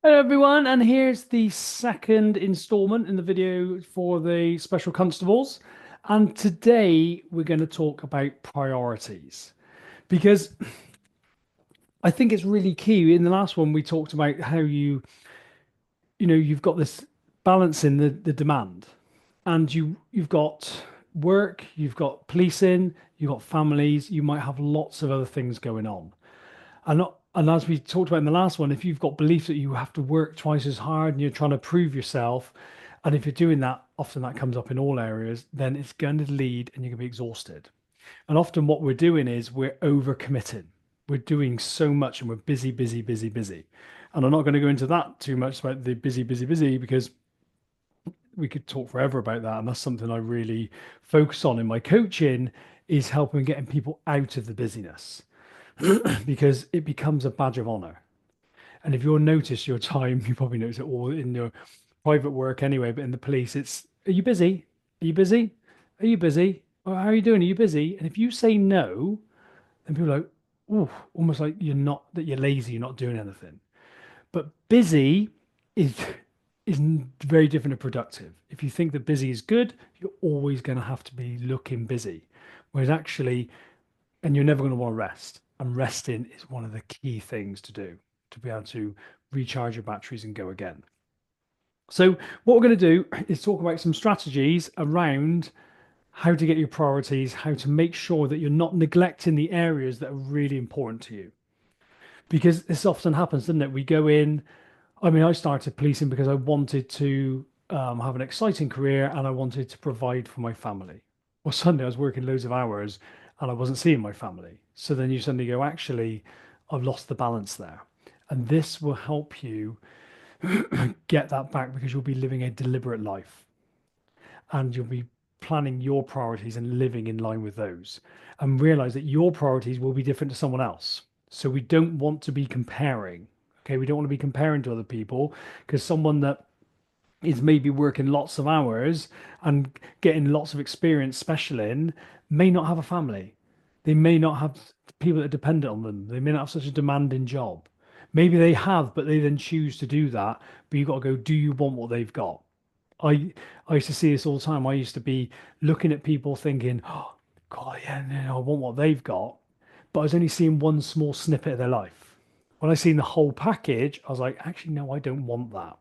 Hello everyone, and here's the second installment in the video for the Special Constables. And today we're going to talk about priorities because I think it's really key. In the last one, we talked about how you've got this balance in the demand, and you've got work, you've got policing, you've got families, you might have lots of other things going on. And as we talked about in the last one, if you've got belief that you have to work twice as hard and you're trying to prove yourself, and if you're doing that, often that comes up in all areas, then it's going to lead and you're going to be exhausted. And often what we're doing is we're overcommitting. We're doing so much and we're busy, busy, busy, busy. And I'm not going to go into that too much about the busy, busy, busy because we could talk forever about that. And that's something I really focus on in my coaching is helping getting people out of the busyness because it becomes a badge of honor. And if you'll notice your time, you probably notice it all in your private work anyway, but in the police, it's, are you busy? Are you busy? Are you busy? Or how are you doing? Are you busy? And if you say no, then people are like, oh, almost like you're not, that you're lazy, you're not doing anything. But busy is is very different to productive. If you think that busy is good, you're always going to have to be looking busy. Whereas actually, and you're never going to want to rest. And resting is one of the key things to do to be able to recharge your batteries and go again. So, what we're going to do is talk about some strategies around how to get your priorities, how to make sure that you're not neglecting the areas that are really important to you. Because this often happens, doesn't it? We go in, I mean, I started policing because I wanted to have an exciting career and I wanted to provide for my family. Well, suddenly I was working loads of hours and I wasn't seeing my family. So then you suddenly go, actually, I've lost the balance there. And this will help you get that back because you'll be living a deliberate life and you'll be planning your priorities and living in line with those and realize that your priorities will be different to someone else. So we don't want to be comparing. Okay, we don't want to be comparing to other people because someone that is maybe working lots of hours and getting lots of experience special in may not have a family. They may not have people that are dependent on them. They may not have such a demanding job. Maybe they have, but they then choose to do that. But you've got to go, do you want what they've got? I I used to see this all the time. I used to be looking at people thinking, oh, God, yeah, no, I want what they've got. But I was only seeing one small snippet of their life. When I seen the whole package, I was like, actually, no, I don't want that.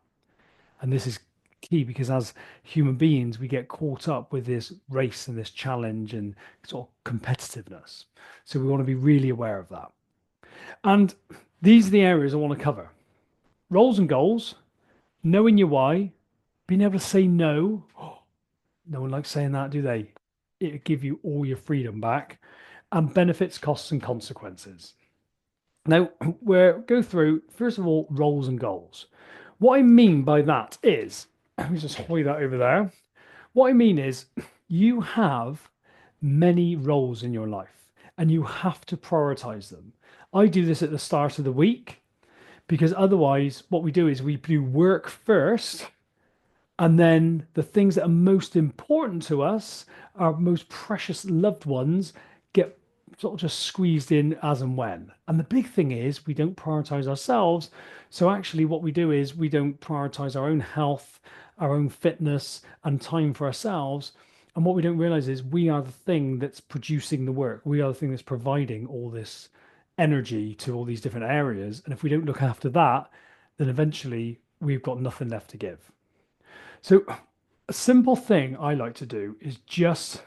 And this is key because as human beings, we get caught up with this race and this challenge and sort of competitiveness. So we want to be really aware of that. And these are the areas I want to cover. Roles and goals, knowing your why, being able to say no. No one likes saying that, do they? It'll give you all your freedom back and benefits, costs, and consequences. Now, we'll go through, first of all, roles and goals. What I mean by that is, let me just hold that over there. What I mean is, you have many roles in your life and you have to prioritize them. I do this at the start of the week because otherwise, what we do is we do work first, and then the things that are most important to us, our most precious loved ones, get sort of just squeezed in as and when. And the big thing is we don't prioritize ourselves. So actually, what we do is we don't prioritize our own health, our own fitness, and time for ourselves. And what we don't realize is we are the thing that's producing the work. We are the thing that's providing all this energy to all these different areas. And if we don't look after that, then eventually we've got nothing left to give. So, a simple thing I like to do is just,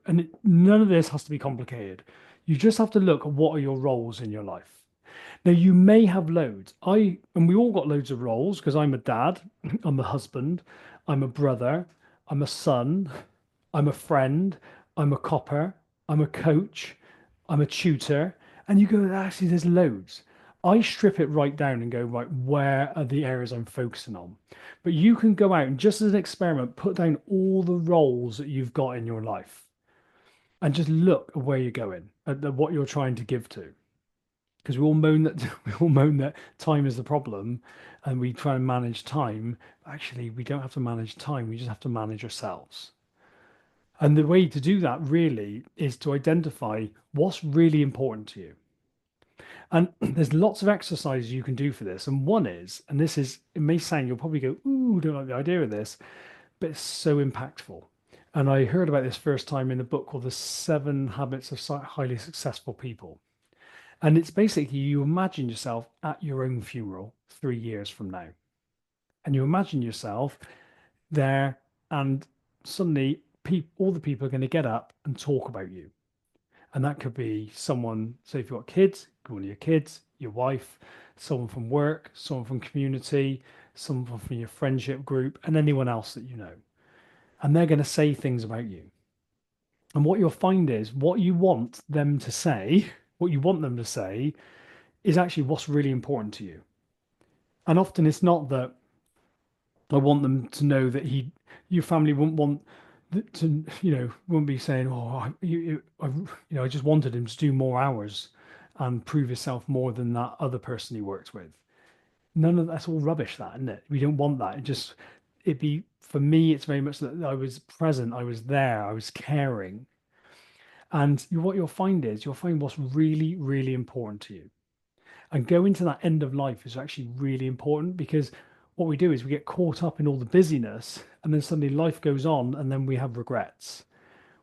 and none of this has to be complicated. You just have to look at what are your roles in your life. Now, you may have loads. And we all got loads of roles because I'm a dad, I'm a husband, I'm a brother, I'm a son, I'm a friend, I'm a copper, I'm a coach, I'm a tutor. And you go, actually, there's loads. I strip it right down and go, right, where are the areas I'm focusing on? But you can go out and just as an experiment, put down all the roles that you've got in your life and just look at where you're going, at what you're trying to give to. Because we all moan that we all moan that time is the problem and we try and manage time. Actually, we don't have to manage time, we just have to manage ourselves. And the way to do that really is to identify what's really important to you. And there's lots of exercises you can do for this. And one is, and this is, it may sound, you'll probably go, ooh, don't like the idea of this, but it's so impactful. And I heard about this first time in a book called The Seven Habits of Highly Successful People. And it's basically you imagine yourself at your own funeral 3 years from now. And you imagine yourself there, and suddenly all the people are going to get up and talk about you. And that could be someone, say if you've got kids, one of your kids, your wife, someone from work, someone from community, someone from your friendship group, and anyone else that you know. And they're going to say things about you. And what you'll find is what you want them to say, what you want them to say is actually what's really important to you. And often it's not that I want them to know that your family wouldn't want to, wouldn't be saying, oh, I just wanted him to do more hours and prove himself more than that other person he worked with. None of that's all rubbish, that, isn't it? We don't want that. It'd be, for me, it's very much that I was present, I was there, I was caring. And what you'll find is you'll find what's really, really important to you. And going to that end of life is actually really important because what we do is we get caught up in all the busyness and then suddenly life goes on and then we have regrets.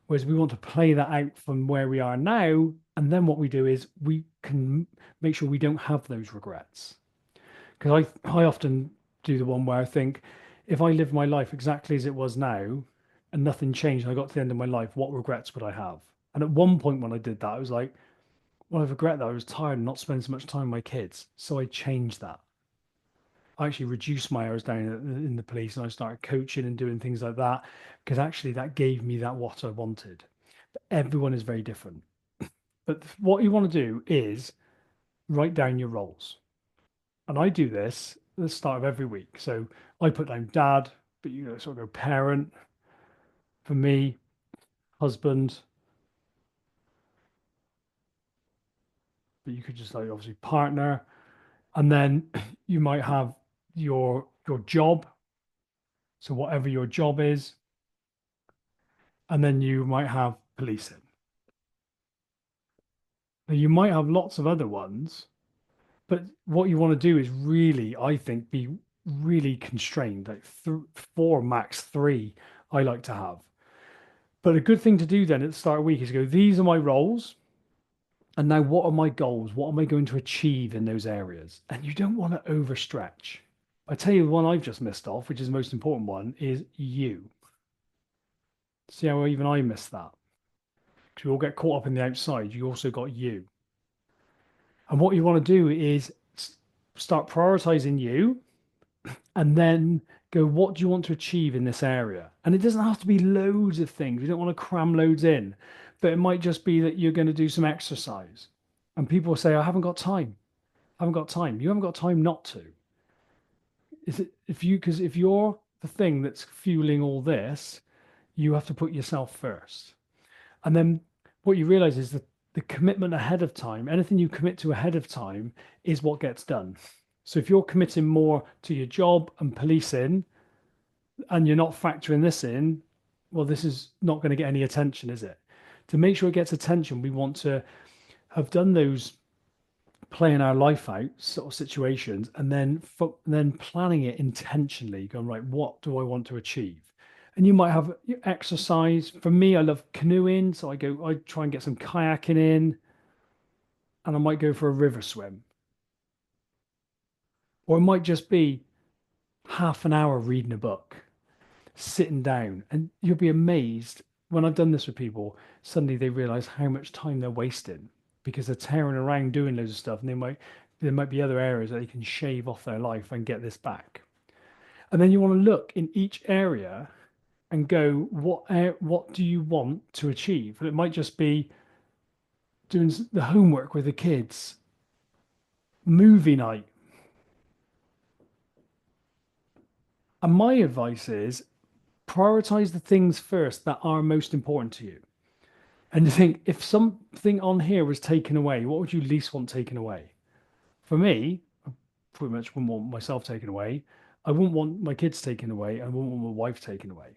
Whereas we want to play that out from where we are now. And then what we do is we can make sure we don't have those regrets. Because I often do the one where I think if I lived my life exactly as it was now and nothing changed and I got to the end of my life, what regrets would I have? And at one point when I did that, I was like, well, I regret that I was tired and not spending so much time with my kids. So I changed that. I actually reduced my hours down in the police and I started coaching and doing things like that because actually that gave me that what I wanted. But everyone is very different. But what you want to do is write down your roles. And I do this at the start of every week. So I put down dad, but sort of go parent, for me, husband, but you could just like obviously partner. And then you might have your job. So whatever your job is, and then you might have policing. Now you might have lots of other ones, but what you want to do is really, I think, be really constrained, like four, max three, I like to have. But a good thing to do then at the start of the week is go, these are my roles. And now what are my goals? What am I going to achieve in those areas? And you don't want to overstretch. I tell you, the one I've just missed off, which is the most important one, is you. See how even I missed that? Because we all get caught up in the outside. You also got you. And what you want to do is start prioritizing you and then go, what do you want to achieve in this area? And it doesn't have to be loads of things. We don't want to cram loads in, but it might just be that you're going to do some exercise. And people say, I haven't got time. I haven't got time. You haven't got time not to. Is it because if you're the thing that's fueling all this, you have to put yourself first. And then what you realize is that the commitment ahead of time, anything you commit to ahead of time is what gets done. So if you're committing more to your job and policing and you're not factoring this in, well, this is not going to get any attention, is it? To make sure it gets attention, we want to have done those playing our life out sort of situations and then planning it intentionally, going, right, what do I want to achieve? And you might have exercise. For me, I love canoeing, so I try and get some kayaking in, and I might go for a river swim, or it might just be half an hour reading a book, sitting down, and you'll be amazed when I've done this with people. Suddenly, they realize how much time they're wasting because they're tearing around doing loads of stuff, and there might be other areas that they can shave off their life and get this back. And then you want to look in each area and go, what do you want to achieve? And it might just be doing the homework with the kids, movie night. And my advice is prioritize the things first that are most important to you. And you think if something on here was taken away, what would you least want taken away? For me, I pretty much wouldn't want myself taken away. I wouldn't want my kids taken away. I wouldn't want my wife taken away.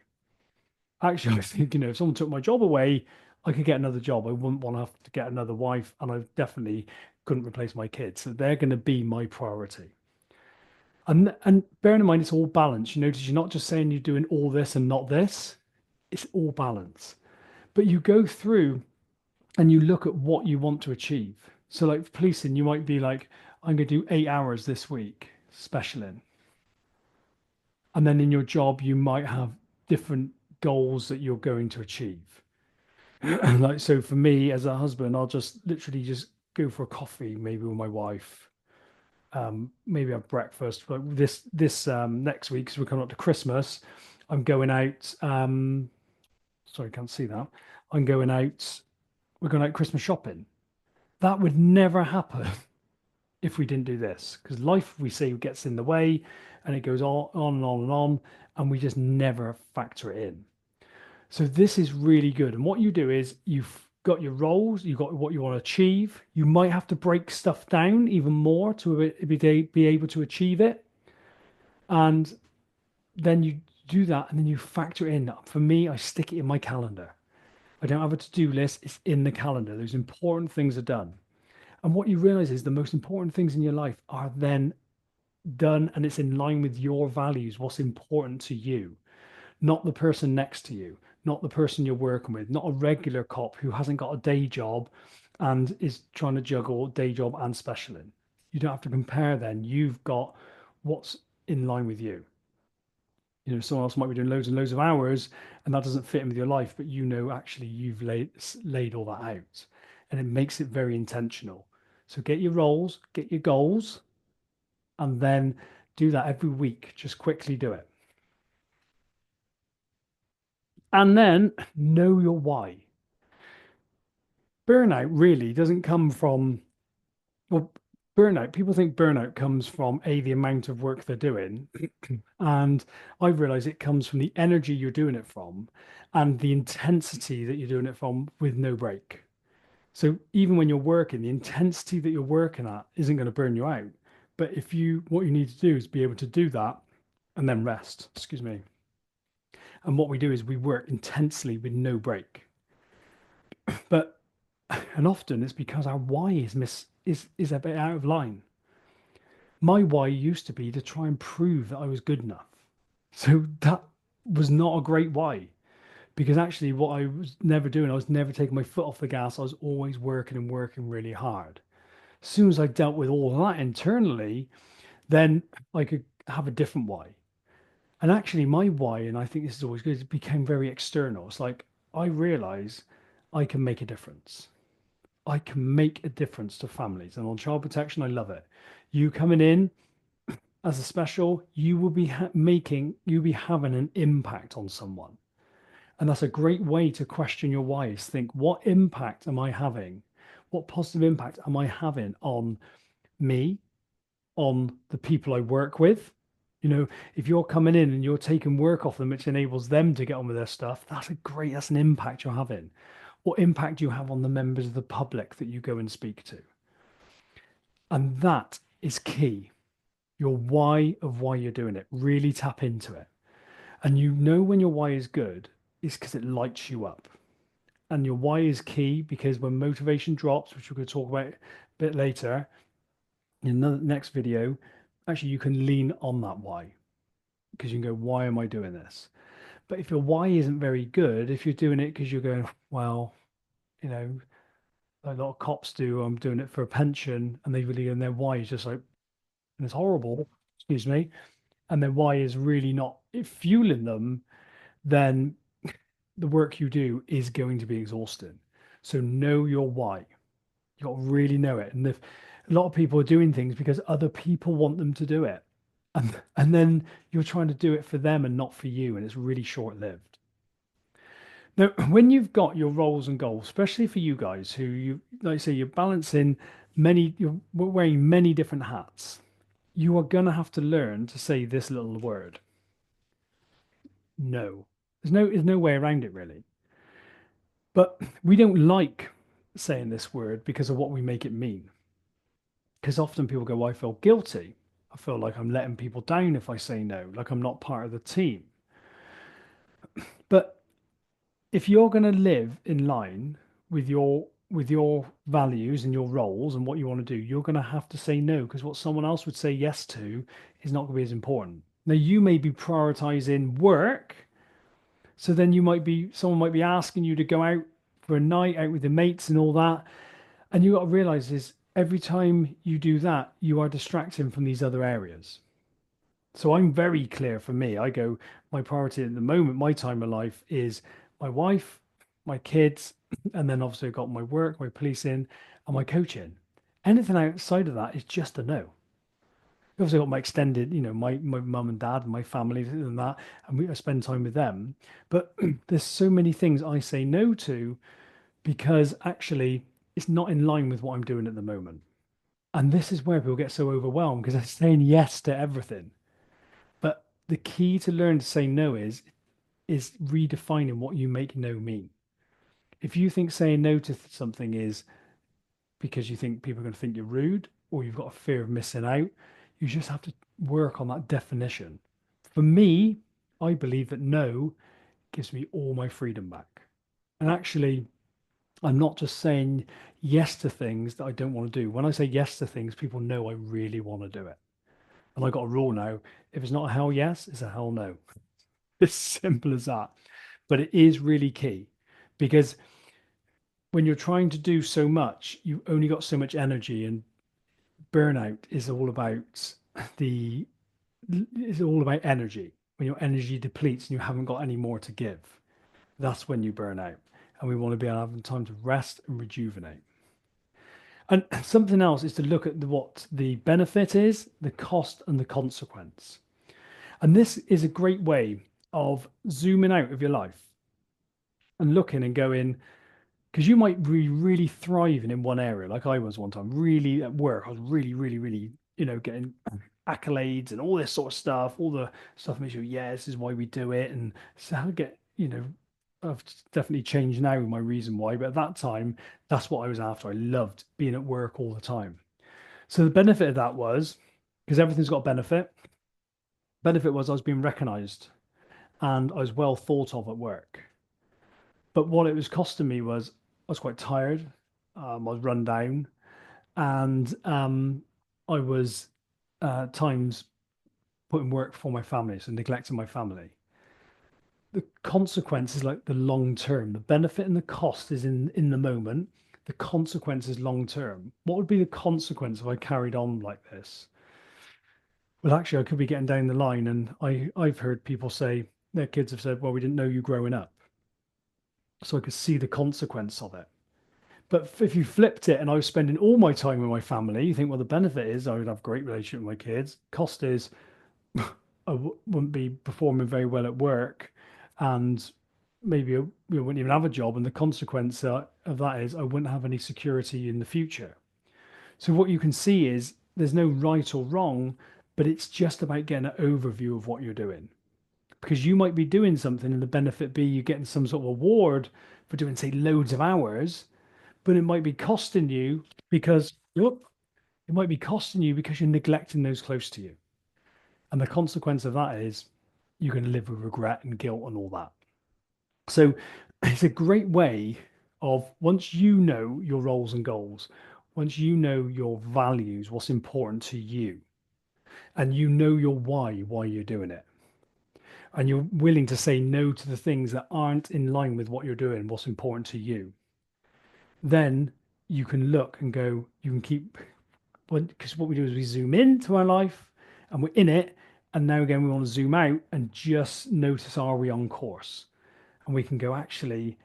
Actually, I think, if someone took my job away, I could get another job. I wouldn't want to have to get another wife, and I definitely couldn't replace my kids. So they're going to be my priority. And bearing in mind, it's all balance. You notice you're not just saying you're doing all this and not this. It's all balance. But you go through and you look at what you want to achieve. So, like policing, you might be like, I'm going to do 8 hours this week, specialing. And then in your job, you might have different goals that you're going to achieve. Like, so for me as a husband, I'll just literally just go for a coffee, maybe with my wife, maybe have breakfast. But this next week, because we're coming up to Christmas, I'm going out. Sorry, can't see that. I'm going out. We're going out Christmas shopping. That would never happen if we didn't do this, because life, we say, gets in the way, and it goes on and on and on, and we just never factor it in. So this is really good. And what you do is you've got your roles, you've got what you want to achieve. You might have to break stuff down even more to be able to achieve it. And then you do that and then you factor it in. For me, I stick it in my calendar. I don't have a to-do list, it's in the calendar. Those important things are done. And what you realize is the most important things in your life are then done and it's in line with your values, what's important to you, not the person next to you, not the person you're working with, not a regular cop who hasn't got a day job and is trying to juggle day job and specialing. You don't have to compare then. You've got what's in line with you. You know, someone else might be doing loads and loads of hours and that doesn't fit in with your life, but you know actually you've laid all that out. And it makes it very intentional. So get your roles, get your goals, and then do that every week. Just quickly do it. And then know your why. Burnout really doesn't come from, well, burnout, people think burnout comes from the amount of work they're doing. And I've realized it comes from the energy you're doing it from and the intensity that you're doing it from with no break. So even when you're working, the intensity that you're working at isn't going to burn you out. But what you need to do is be able to do that and then rest, excuse me. And what we do is we work intensely with no break. But and often it's because our why is a bit out of line. My why used to be to try and prove that I was good enough. So that was not a great why because actually what I was never doing, I was never taking my foot off the gas. I was always working and working really hard. As soon as I dealt with all of that internally, then I could have a different why. And actually my why, and I think this is always good, it became very external. It's like I realize I can make a difference. I can make a difference to families. And on child protection, I love it. You coming in as a special, you will be you'll be having an impact on someone. And that's a great way to question your whys. Think, what impact am I having? What positive impact am I having on me, on the people I work with? You know, if you're coming in and you're taking work off them, which enables them to get on with their stuff, that's an impact you're having. What impact do you have on the members of the public that you go and speak to? And that is key. Your why of why you're doing it. Really tap into it. And you know when your why is good, it's because it lights you up. And your why is key because when motivation drops, which we're going to talk about a bit later in the next video, actually you can lean on that why because you can go, why am I doing this? But if your why isn't very good, if you're doing it because you're going, well, you know, a lot of cops do, I'm doing it for a pension, and they really, and their why is just like, and it's horrible, excuse me, and their why is really not fueling them, then the work you do is going to be exhausting. So know your why. You got to really know it. And if a lot of people are doing things because other people want them to do it, and then you're trying to do it for them and not for you, and it's really short-lived. Now, when you've got your roles and goals, especially for you guys who you like I say you're balancing you're wearing many different hats, you are gonna have to learn to say this little word. No. There's no way around it really. But we don't like saying this word because of what we make it mean. Because often people go, well, I feel guilty. I feel like I'm letting people down if I say no, like I'm not part of the team. But if you're going to live in line with your values and your roles and what you want to do, you're going to have to say no because what someone else would say yes to is not going to be as important. Now, you may be prioritizing work, so then someone might be asking you to go out for a night out with the mates and all that, and you got to realize is every time you do that, you are distracting from these other areas. So I'm very clear for me. I go, my priority at the moment, my time of life is my wife, my kids, and then obviously I've got my work, my policing, and my coaching. Anything outside of that is just a no. Obviously, I've got my extended, my mum and dad and my family and that, and I spend time with them. But there's so many things I say no to because actually it's not in line with what I'm doing at the moment. And this is where people get so overwhelmed because they're saying yes to everything. But the key to learn to say no is redefining what you make no mean. If you think saying no to something is because you think people are going to think you're rude or you've got a fear of missing out, you just have to work on that definition. For me, I believe that no gives me all my freedom back. And actually, I'm not just saying yes to things that I don't want to do. When I say yes to things, people know I really want to do it. And I got a rule now. If it's not a hell yes, it's a hell no. As simple as that. But it is really key because when you're trying to do so much, you've only got so much energy, and burnout the is all about energy. When your energy depletes and you haven't got any more to give, that's when you burn out. And we want to be able to have time to rest and rejuvenate. And something else is to look at what the benefit is, the cost, and the consequence. And this is a great way of zooming out of your life and looking and going, because you might be really thriving in one area, like I was one time, really at work. I was really, really, really, getting accolades and all this sort of stuff, all the stuff makes you, yeah, this is why we do it. And so I get, I've definitely changed now my reason why, but at that time, that's what I was after. I loved being at work all the time. So the benefit of that was because everything's got a benefit. Benefit was I was being recognized and I was well thought of at work. But what it was costing me was I was quite tired. I was run down, and I was times putting work for my family, so neglecting my family. The consequence is like the long term. The benefit and the cost is in the moment. The consequence is long term. What would be the consequence if I carried on like this? Well, actually, I could be getting down the line, and I've heard people say their kids have said, "Well, we didn't know you growing up," so I could see the consequence of it. But if you flipped it and I was spending all my time with my family, you think, well, the benefit is I would have a great relationship with my kids. Cost is wouldn't be performing very well at work, and maybe I wouldn't even have a job. And the consequence of that is I wouldn't have any security in the future. So what you can see is there's no right or wrong, but it's just about getting an overview of what you're doing. Because you might be doing something and the benefit be you're getting some sort of award for doing, say, loads of hours, but it might be costing you because whoop, it might be costing you because you're neglecting those close to you. And the consequence of that is you're going to live with regret and guilt and all that. So it's a great way of once you know your roles and goals, once you know your values, what's important to you, and you know your why you're doing it, and you're willing to say no to the things that aren't in line with what you're doing, what's important to you, then you can look and go, you can keep, because what we do is we zoom into our life and we're in it. And now again, we want to zoom out and just notice, are we on course? And we can go, actually,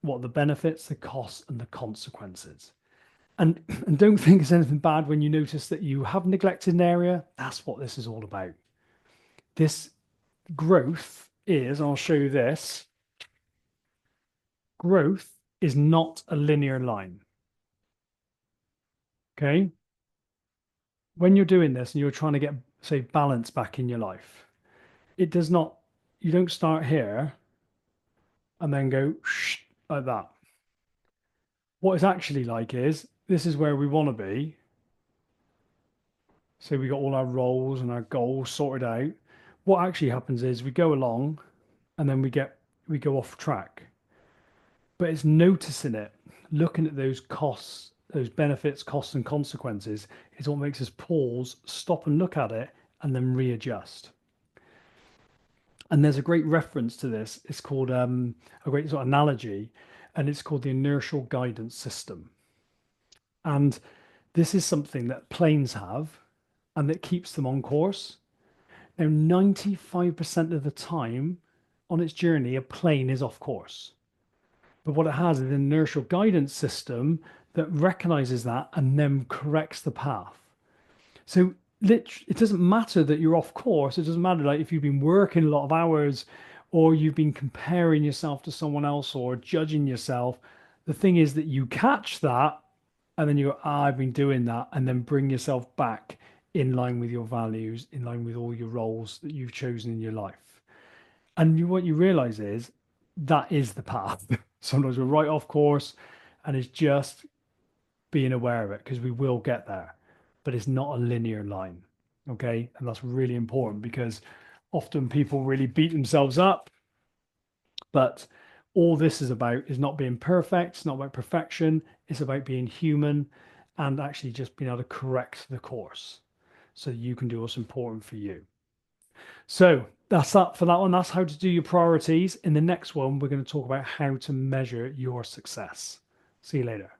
what are the benefits, the costs, and the consequences? And don't think it's anything bad when you notice that you have neglected an area. That's what this is all about. This growth is, I'll show you this, growth is not a linear line. Okay. When you're doing this and you're trying to get, say, balance back in your life, it does not, you don't start here and then go like that. What it's actually like is this is where we want to be. So we got all our roles and our goals sorted out. What actually happens is we go along and then we go off track. but it's noticing it, looking at those costs, those benefits, costs, and consequences is what makes us pause, stop and look at it, and then readjust. And there's a great reference to this. It's called a great sort of analogy, and it's called the inertial guidance system. And this is something that planes have and that keeps them on course. Now, 95% of the time on its journey, a plane is off course. But what it has is an inertial guidance system that recognizes that and then corrects the path. So it doesn't matter that you're off course. It doesn't matter like if you've been working a lot of hours or you've been comparing yourself to someone else or judging yourself. The thing is that you catch that and then you go, I've been doing that, and then bring yourself back in line with your values, in line with all your roles that you've chosen in your life. And what you realize is that is the path. Sometimes we're right off course, and it's just being aware of it because we will get there, but it's not a linear line. Okay. And that's really important because often people really beat themselves up, but all this is about is not being perfect. It's not about perfection. It's about being human and actually just being able to correct the course so you can do what's important for you. So that's that for that one. That's how to do your priorities. In the next one, we're going to talk about how to measure your success. See you later.